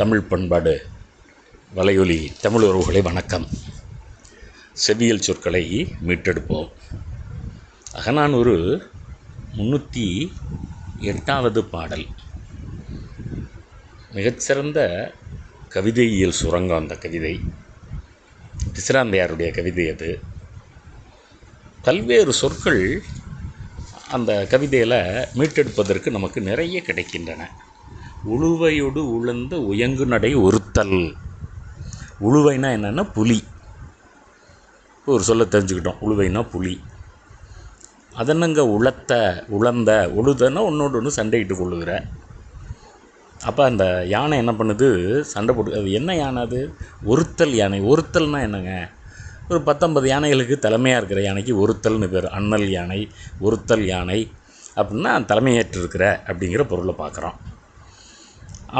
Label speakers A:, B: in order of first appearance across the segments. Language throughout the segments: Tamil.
A: தமிழ் பண்பாடு வலையொலி தமிழ் உறவுகளை வணக்கம். செவ்வியல் சொற்களை மீட்டெடுப்போம். அகநானூறு 308வது பாடல். மிகச்சிறந்த கவிதையியல் சுரங்கம் அந்த கவிதை. பிசிராந்தையாருடைய கவிதை அது. பல்வேறு சொற்கள் அந்த கவிதையில் மீட்டெடுப்பதற்கு நமக்கு நிறைய கிடைக்கின்றன. உழுவையொடு உழந்த உயங்கு நடை ஒருத்தல். உழுவைனா என்னென்னா புலி. ஒரு சொல்ல தெரிஞ்சுக்கிட்டோம். உழுவைனா புலி. அதென்னங்க உழத்த உழந்த உழுதன்னா ஒன்றோடு ஒன்று சண்டையிட்டு கொள்ளுகிற. அப்போ அந்த யானை என்ன பண்ணுது? சண்டை போட்டு. அது என்ன யானை? அது ஒருத்தல் யானை. ஒருத்தல்னால் என்னங்க? ஒரு 19 யானைகளுக்கு தலைமையாக இருக்கிற யானைக்கு ஒருத்தல்னு பேர். அண்ணல் யானை, ஒருத்தல் யானை அப்படின்னா தலைமையேற்று இருக்கிற அப்படிங்கிற பொருளை பார்க்குறோம்.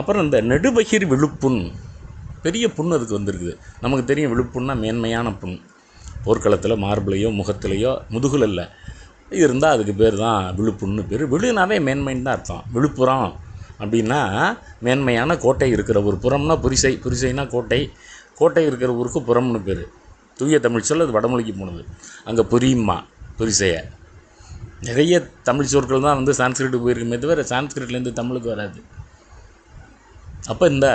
A: அப்புறம் இந்த நெடுபகிர் விழுப்புண், பெரிய புண் அதுக்கு வந்திருக்குது. நமக்கு தெரியும் விழுப்புண்னா மேன்மையான புண். போர்க்களத்தில் மார்பிளையோ முகத்திலையோ முதுகுல இல்லை இருந்தால் அதுக்கு பேர் தான் விழுப்புண்ணு பேர். விழுனாவே மேன்மைன்னு தான் அர்த்தம். விழுப்புரம் அப்படின்னா மேன்மையான கோட்டை இருக்கிற ஒரு புறம்னா புரிசை, புரிசைனா கோட்டை, கோட்டை இருக்கிற ஊருக்கு புறம்னு பேர். தூய தமிழ் சொல். அது வடமொழிக்கு போனது. அங்கே புரியுமா புரிசையை. நிறைய தமிழ் சொற்கள் தான் வந்து சான்ஸ்கிரிட்டுக்கு போயிருக்குமே தவிர சான்ஸ்கிரிட்லேருந்து தமிழுக்கு வராது. அப்போ இந்த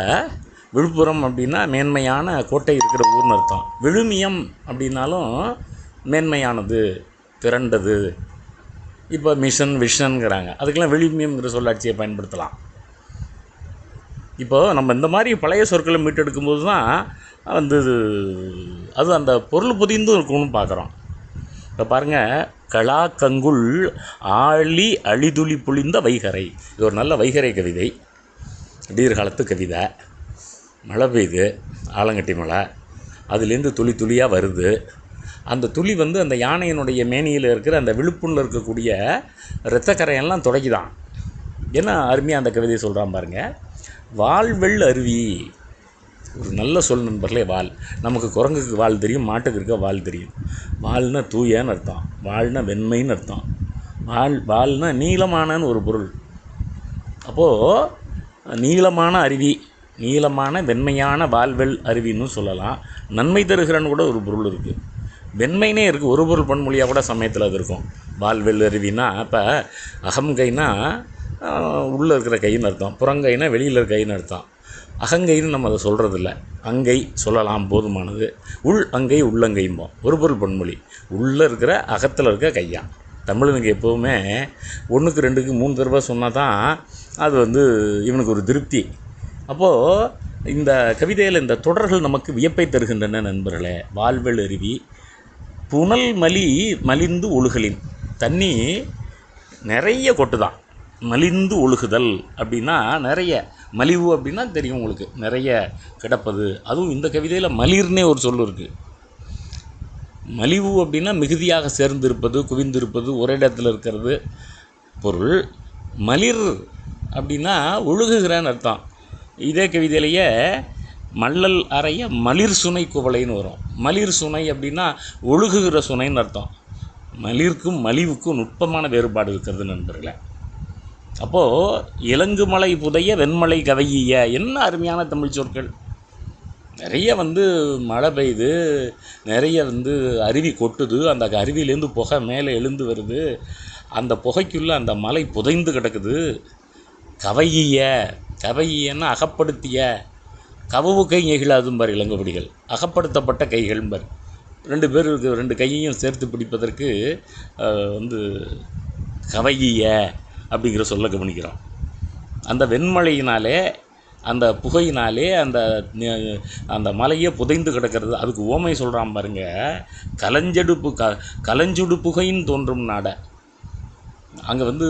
A: விழுப்புரம் அப்படின்னா மேன்மையான கோட்டை இருக்கிற ஊர்னு அர்த்தம். விழுமியம் அப்படின்னாலும் மேன்மையானது, திரண்டது. இப்போ மிஷன் விஷன்கிறாங்க. அதுக்கெல்லாம் விழுமியம்ங்கிற சொல்லாட்சியை பயன்படுத்தலாம். இப்போது நம்ம இந்த மாதிரி பழைய சொற்களை மீட்டெடுக்கும்போது தான் வந்து அது அந்த பொருள் பொதிந்து இருக்கணும்னு பார்க்குறோம். இப்போ பாருங்கள், களா கங்குள் ஆழி அழிதுளி புளிந்த வைகரை. இது ஒரு நல்ல வைகரை கவிதை. விடியற்காலத்து கவிதை. மழை பெய்யுது, ஆலங்கட்டி மழை. அதுலேருந்து துளி துளியாக வருது. அந்த துளி வந்து அந்த யானையினுடைய மேனியில் இருக்கிற அந்த விழுப்புண்ணில் இருக்கக்கூடிய இரத்தக்கரையெல்லாம் துடைக்குதான். ஏன்னா அருமையாக அந்த கவிதையை சொல்கிறான் பாருங்கள். வாழ்வெள் அருவி. ஒரு நல்ல சொல் நண்பர்களே. வால். நமக்கு குரங்குக்கு வால் தெரியும், மாட்டுக்கு இருக்க வால் தெரியும். வால்னா தூயன்னு அர்த்தம், வால்னா வெண்மைன்னு அர்த்தம், வால்னா நீளமானன்னு ஒரு பொருள். அப்போது நீளமான அருவி, நீளமான வெண்மையான வால்வெள் அருவின்னு சொல்லலாம். நன்மை தருகிறன்னு கூட ஒரு பொருள் இருக்குது. வெண்மைனே இருக்குது. ஒரு பொருள் பன்மொழியாக கூட சமயத்தில் அது இருக்கும். வால்வெள் அருவினா இப்போ அகம்கைனா உள்ளே இருக்கிற கைன்னு அர்த்தம், புறங்கைனா வெளியில் இருக்கிற கைன்னு அர்த்தம். அகங்கைன்னு நம்ம அதை சொல்கிறதில்ல. அங்கை சொல்லலாம், போதுமானது. உள் அங்கை உள்ளங்கைம்போம். ஒரு பொருள் பன்மொழி. உள்ளே இருக்கிற அகத்தில் இருக்க கையா. தமிழனுக்கு எப்போவுமே 1க்கு 2க்கு 3 தடவை சொன்னால் தான் அது வந்து இவனுக்கு ஒரு திருப்தி. அப்போது இந்த கவிதையில் இந்த தொடர்கள் நமக்கு வியப்பை தருகின்றன நண்பர்களே. வாழ்வெள் அருவி, புனல் மலிந்து ஒழுகலின். தண்ணி நிறைய கொட்டுதான். மலிந்து ஒழுகுதல் அப்படின்னா நிறைய. மலிவு அப்படின்னா தெரியும் உங்களுக்கு, நிறைய கிடப்பது. அதுவும் இந்த கவிதையில் மலிர்னே ஒரு சொல் இருக்குது. மலிவு அப்படின்னா மிகுதியாக சேர்ந்திருப்பது, குவிந்திருப்பது, ஒரே இடத்துல இருக்கிறது பொருள். மலிர் அப்படின்னா ஒழுகுகிறன்னு அர்த்தம். இதே கவிதையிலேயே மல்லல் அறைய மலிர் சுனை குவளைன்னு வரும். மலிர் சுனை அப்படின்னா ஒழுகுகிற சுனைன்னு அர்த்தம். மலிர்க்கும் மலிவுக்கும் நுட்பமான வேறுபாடு இருக்கிறது நண்பர்களே. அப்போது இலங்கு மலை புதைய வெண்மலை கவைய. என்ன அருமையான தமிழ் சொற்கள். நிறைய வந்து மழை பெய்யுது, நிறைய வந்து அருவி கொட்டுது, அந்த அருவியிலேருந்து புகை மேலே எழுந்து வருது, அந்த புகைக்குள்ளே அந்த மலை புதைந்து கிடக்குது. கவைய, கவையன்னா அகப்படுத்திய. கவவு கை நெகிழாதும்பார் இளங்கோவடிகள். அகப்படுத்தப்பட்ட கைகள்பார். 2 பேருக்கு 2 கையையும் சேர்த்து பிடிப்பதற்கு வந்து கவைய அப்படிங்கிற சொல்ல கவனிக்கிறோம். அந்த வெண்மழையினாலே, அந்த புகையினாலே அந்த மலையே புதைந்து கிடக்கிறது. அதுக்கு ஓமை சொல்கிறான் பாருங்க. கலஞ்செடு புகையின் தோன்றும் நாட. அங்கே வந்து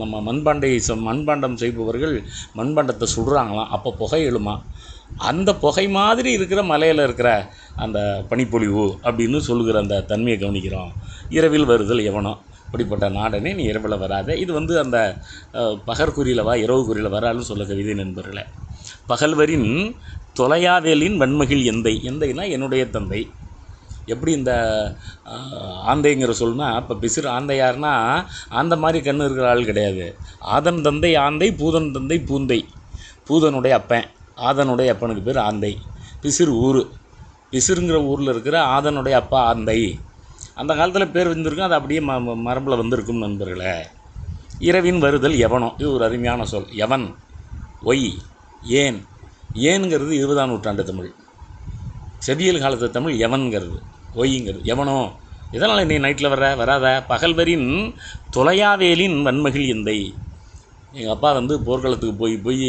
A: நம்ம மண்பாண்டம் செய்பவர்கள் மண்பாண்டத்தை சுடுறாங்களாம். அப்போ புகை எழுமா. அந்த புகை மாதிரி இருக்கிற மலையில் இருக்கிற அந்த பனிப்பொழிவு அப்படின்னு சொல்லுகிற அந்த தன்மையை கவனிக்கிறோம். இரவில் வருதல் எவனோ, அப்படிப்பட்ட நாடனே நீ இரவில் வராத. இது வந்து அந்த பகற்குறியில் வா, இரவு குறியில் வரான்னு சொல்ல கவிதை நண்பர்களே. பகல்வரின் தொலையாவேலின் வன்மகிழ் எந்தை. எந்தைனா என்னுடைய தந்தை. எப்படி இந்த ஆந்தைங்கிற சொல்னா, இப்போ பிசிறு ஆந்தை யாருன்னா ஆந்த மாதிரி கண்ணு இருக்கிற ஆள் கிடையாது. ஆதன் தந்தை ஆந்தை, பூதன் தந்தை பூந்தை. பூதனுடைய அப்பன் ஆதனுடைய அப்பனுக்கு பேர் ஆந்தை. பிசிறு ஊர், பிசிறுங்கிற ஊரில் இருக்கிற ஆதனுடைய அப்பா ஆந்தை. அந்த காலத்தில் பேர் வந்திருக்கும், அது அப்படியே மரபில் வந்திருக்கும் நண்பர்களே. இரவின் வருதல் எவனோ, இது ஒரு அருமையான சொல். எவன், ஒய், ஏன். ஏன்ங்கிறது 20ஆம் நூற்றாண்டு தமிழ். செவியல் காலத்து தமிழ் எவன்கிறது, ஒய்ங்கிறது. எவனோ, இதனால் நீ நைட்டில் வராத பகல்வரின் தொலையாவேலின் வன்மகிழ் எந்தை. எங்கள் அப்பா போர்க்களத்துக்கு போய்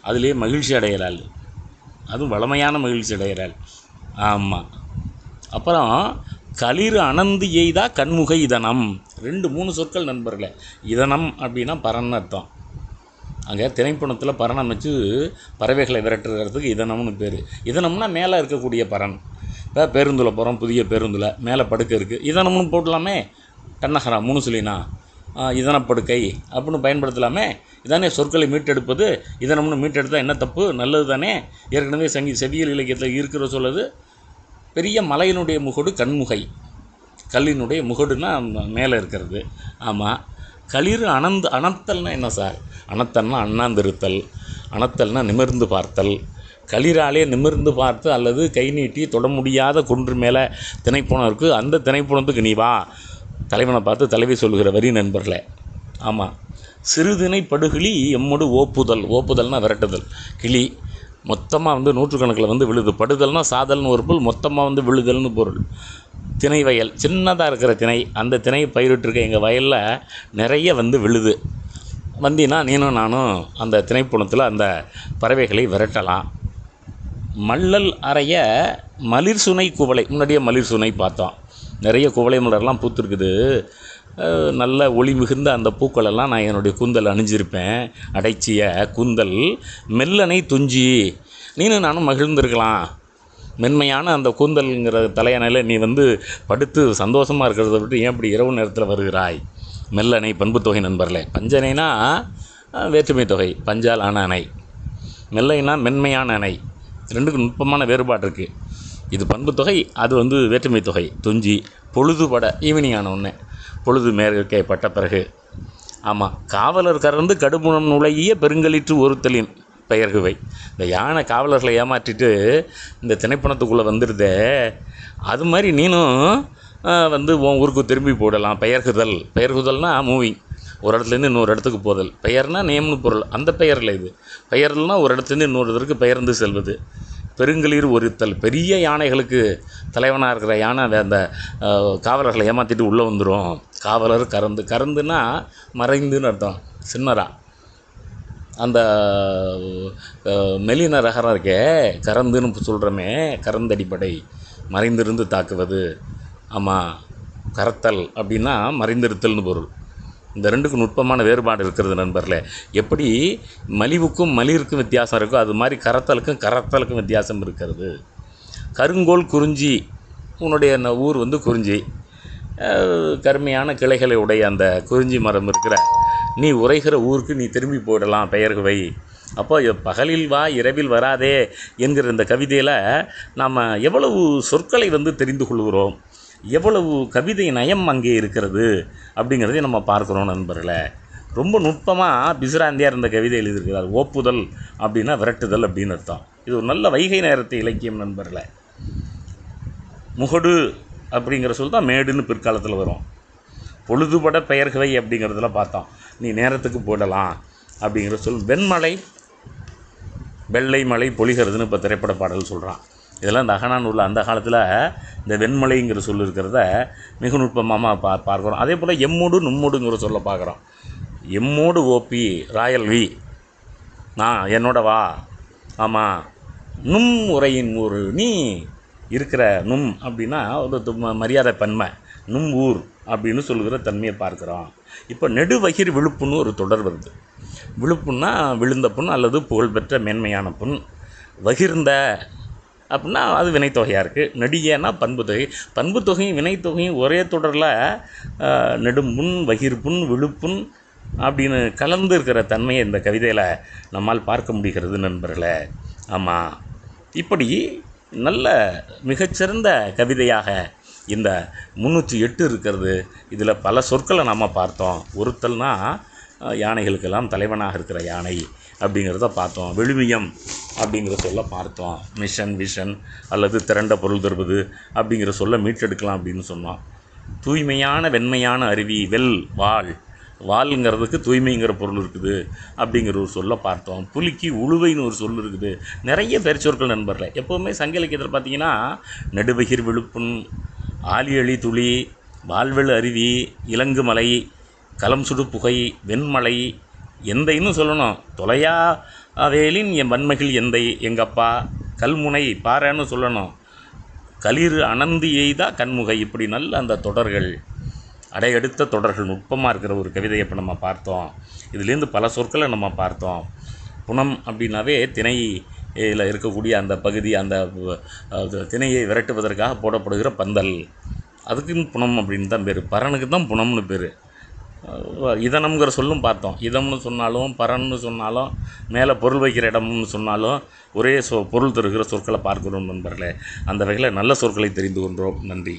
A: அதிலே மகிழ்ச்சி அடைகிறாள், அதுவும் வளமையான மகிழ்ச்சி அடைகிறாள். ஆமாம். அப்புறம் களிறு அனந்து எய்தா கண்முகை இதனம். 2-3 சொற்கள் நண்பர்களே. இதனம் அப்படின்னா பறன்னு அர்த்தம். அங்கே திணைப்புணத்தில் பறனை வச்சு பறவைகளை விரட்டுறதுக்கு இதனம்னு பேர். இதனம்னா மேலே இருக்கக்கூடிய பறன். இப்போ பேருந்தில் போகிறோம், புதிய பேருந்தில் மேலே படுக்கை இருக்குது, இதனம்னு போடலாமே. கண்ணகரா 3 சொல்லினா இதனப்படுக்கை அப்படின்னு பயன்படுத்தலாமே. இதானே சொற்களை மீட்டெடுப்பது. இதனம்னு மீட்டெடுத்தால் என்ன தப்பு? நல்லது தானே. ஏற்கனவே செவியல் இலக்கியத்தில் இருக்கிற சொல்லுது. பெரிய மலையினுடைய முகடு கண்முகை, கல்லினுடைய முகடுன்னா மேலே இருக்கிறது. ஆமாம். களிறு அனத்தல்னா என்ன சார்? அனத்தல்னா அண்ணாந்திருத்தல், அனத்தல்னா நிமிர்ந்து பார்த்தல். களிராலே நிமிர்ந்து பார்த்து அல்லது கை நீட்டி தொட முடியாத குன்று மேலே திணைப்புணம் இருக்குது, அந்த திணைப்புணத்துக்கு நீ வா. தலைவனை பார்த்து தலைவி சொல்கிற வரி நண்பர்களே. ஆமாம். சிறுதிணை படுகிளி எம்மோடு ஓப்புதல். ஓப்புதல்னா விரட்டுதல். கிளி மொத்தமாக நூற்றுக்கணக்கில் விழுது. படுதல்னா சாதல்னு ஒரு பொருள், மொத்தமாக விழுதல்னு பொருள். திணை வயல், சின்னதாக இருக்கிற திணை, அந்த திணை பயிரிட்டிருக்க எங்கள் வயலில் நிறைய விழுது. வந்தினா நீனும் நானும் அந்த திணைப்புணத்தில் அந்த பறவைகளை விரட்டலாம். மல்லல் அறைய மலிர் சுனை குவளை. முன்னாடியே மலிர் சுனை பார்த்தோம். நிறைய குவளை மலர்லாம் பூத்துருக்குது. நல்ல ஒளி மிகுந்த அந்த பூக்களெல்லாம் நான் என்னுடைய கூந்தல் அணிஞ்சிருப்பேன். அடைச்சிய கூந்தல் மெல்லனை துஞ்சி. நீனும் நானும் மகிழ்ந்திருக்கலாம். மென்மையான அந்த கூந்தல்ங்கிற தலையணையில் நீ படுத்து சந்தோஷமாக இருக்கிறத விட்டு ஏன் இப்படி இரவு நேரத்தில் வருகிறாய்? மெல்லணை பண்புத்தொகை நண்பர்களே. பஞ்சனைனா வேற்றுமை தொகை, பஞ்சால் ஆன அணை. மெல்லைனா மென்மையான அணை. ரெண்டுக்கும் நுட்பமான வேறுபாடு இருக்குது. இது பண்புத்தொகை, அது வேற்றுமை தொகை. துஞ்சி பொழுதுபட, ஈவினிங் ஆன ஒன்று, பொழுது மேற்கேப்பட்ட பிறகு. ஆமாம். காவலர் கறந்து கடுமுனம் நுழைய பெருங்கலிற்று ஒருத்தலின் பெயர்குவை. இந்த யானை காவலர்களை ஏமாற்றிட்டு இந்த திணைப்பணத்துக்குள்ளே வந்துடுதே, அது மாதிரி நீனும் உன் ஊருக்கு திரும்பி போடலாம். பெயர்குதல். பெயர்குதல்னால் மூவிங், ஒரு இடத்துலேருந்து இன்னொரு இடத்துக்கு போதல். பெயர்னால் நேம்னு பொருள், அந்த பெயரில் இது. பெயர்னால் ஒரு இடத்துலேருந்து இன்னொரு இடத்துக்கு பெயர்ந்து செல்வது. பெருங்களிர் ஒருத்தல். பெரிய யானைகளுக்கு தலைவனாக இருக்கிற யானை அந்த காவலர்களை ஏமாற்றிட்டு உள்ளே வந்துடும். காவலர் கறந்து. கறந்துன்னா மறைந்துன்னு அர்த்தம். சின்னரா அந்த மெலின ரகரம் இருக்கே, கறந்துன்னு சொல்கிறோமே, கறந்தடிப்படை, மறைந்திருந்து தாக்குவது. ஆமாம். கரத்தல் அப்படின்னா மறைந்திருத்தல்னு பொருள். இந்த ரெண்டுக்கும் நுட்பமான வேறுபாடு இருக்கிறது நண்பர்களே. எப்படி மலிவுக்கும் மலிருக்கும் வித்தியாசம் இருக்கோ, அது மாதிரி கரத்தலுக்கும் கரத்தலுக்கும் வித்தியாசம் இருக்கிறது. கருங்கோல் குறிஞ்சி. உன்னுடைய ஊர் குறிஞ்சி. கருமையான கிளைகளை உடைய அந்த குறிஞ்சி மரம் இருக்கிற நீ உரைகிற ஊருக்கு நீ திரும்பி போயிடலாம். பெயர்குவை. அப்போ பகலில் வா இரவில் வராதே என்கிற இந்த கவிதையில் நாம் எவ்வளவு சொற்களை தெரிந்து கொள்கிறோம், எவ்வளவு கவிதை நயம் அங்கே இருக்கிறது அப்படிங்கிறதையும் நம்ம பார்க்குறோம் நண்பர்களே. ரொம்ப நுட்பமாக பிசிராந்தியார் இந்த கவிதை எழுதியிருக்கிறார். ஓப்புதல் அப்படின்னா விரட்டுதல் அப்படின்னு அர்த்தம். இது ஒரு நல்ல வைகை நேரத்தை இலக்கியம் நண்பர்களே. முகடு அப்படிங்கிற சொல் தான் மேடுன்னு பிற்காலத்தில் வரும். பொழுதுபட பெயர்குவை அப்படிங்கிறதுல பார்த்தோம். நீ நேரத்துக்கு போடலாம் அப்படிங்கிற சொல். வெண்மலை, வெள்ளை மலை பொழிகிறதுன்னு இப்போ திரைப்பட பாடல் சொல்கிறான். இதெல்லாம் இந்த அகநானூரில் அந்த காலத்தில் இந்த வெண்மலைங்கிற சொல் இருக்கிறத மிக நுட்பமாக பார்க்குறோம். அதே போல் எம்மோடு நும்மோடுங்கிற சொல்ல பார்க்குறோம். எம்மோடு ஓபி ராயல் வி, நான் என்னோட வா. ஆமாம். நும் உரையின் ஊர், நீ இருக்கிற நும் அப்படின்னா ஒரு மரியாதை பன்மை. நும் ஊர் அப்படின்னு சொல்லுகிற தன்மையை பார்க்குறோம். இப்போ நெடுவகிர் விழுப்புன்னு ஒரு தொடர் வருது. விழுப்புன்னா விழுந்த புண் அல்லது புகழ்பெற்ற மேன்மையான புண். வகிர்ந்த அப்படின்னா அது வினைத்தொகையாக இருக்குது. நெடியன்னா பண்புத்தொகை. பண்புத்தொகையும் வினைத்தொகையும் ஒரே தொடரில் நெடும்புண், வகிர்புண், விழுப்புண் அப்படின்னு கலந்து இருக்கிற தன்மையை இந்த கவிதையில் நம்மால் பார்க்க முடிகிறது நண்பர்களே. ஆமாம். இப்படி நல்ல மிகச்சிறந்த கவிதையாக இந்த 308 இருக்கிறது. இதில் பல சொற்களை நம்ம பார்த்தோம். ஒருத்தல்னா யானைகளுக்கெல்லாம் தலைவனாக இருக்கிற யானை அப்படிங்கிறத பார்த்தோம். விழுமியம் அப்படிங்கிற சொல்ல பார்த்தோம். மிஷன், விஷன் அல்லது திரண்ட பொருள் தருவது அப்படிங்கிற சொல்ல மீட்டெடுக்கலாம் அப்படின்னு சொன்னோம். தூய்மையான வெண்மையான அருவி, வால்ங்கிறதுக்கு தூய்மைங்கிற பொருள் இருக்குது அப்படிங்கிற ஒரு சொல்ல பார்த்தோம். புலிக்கு உழுவைன்னு ஒரு சொல் இருக்குது. நிறைய பெயர்ச்சொற்கள் நண்பர்களே. எப்போவுமே சங்க இலக்கியத்தில் பார்த்தீங்கன்னா நெடுபகிர் விழுப்புண், ஆலியழி துளி, வால்வெளு அருவி, இலங்கு மலை, களம் சுடு புகை, வெண்மலை, எந்தைன்னு சொல்லணும். தொலையா வேலின் என் வன்மகிழ் எந்தை எங்கப்பா, கல்முனை பாறைன்னு சொல்லணும். களிர் அனந்து எய்தா கண்முகை. இப்படி நல்ல அந்த தொடர்கள், அடையெடுத்த தொடர்கள், நுட்பமாக இருக்கிற ஒரு கவிதையை இப்போ நம்ம பார்த்தோம். இதுலேருந்து பல சொற்களை நம்ம பார்த்தோம். புனம் அப்படின்னாவே திணையில் இருக்கக்கூடிய அந்த பகுதி, அந்த திணையை விரட்டுவதற்காக போடப்படுகிற பந்தல், அதுக்குன்னு புனம் அப்படின்னு தான் பேர். பரனுக்கு தான் புனம்னு பேர். இதனம்ங்கிற சொல்லும் பார்த்தோம். இதம்னு சொன்னாலும் பரன்னு சொன்னாலும் மேலே பொருள் வைக்கிற இடம்னு சொன்னாலும் ஒரே பொருள் தருகிற சொற்களை பார்க்கிறோம் நண்பர்களே. அந்த வகையில் நல்ல சொற்களை தெரிந்து கொண்டோம். நன்றி.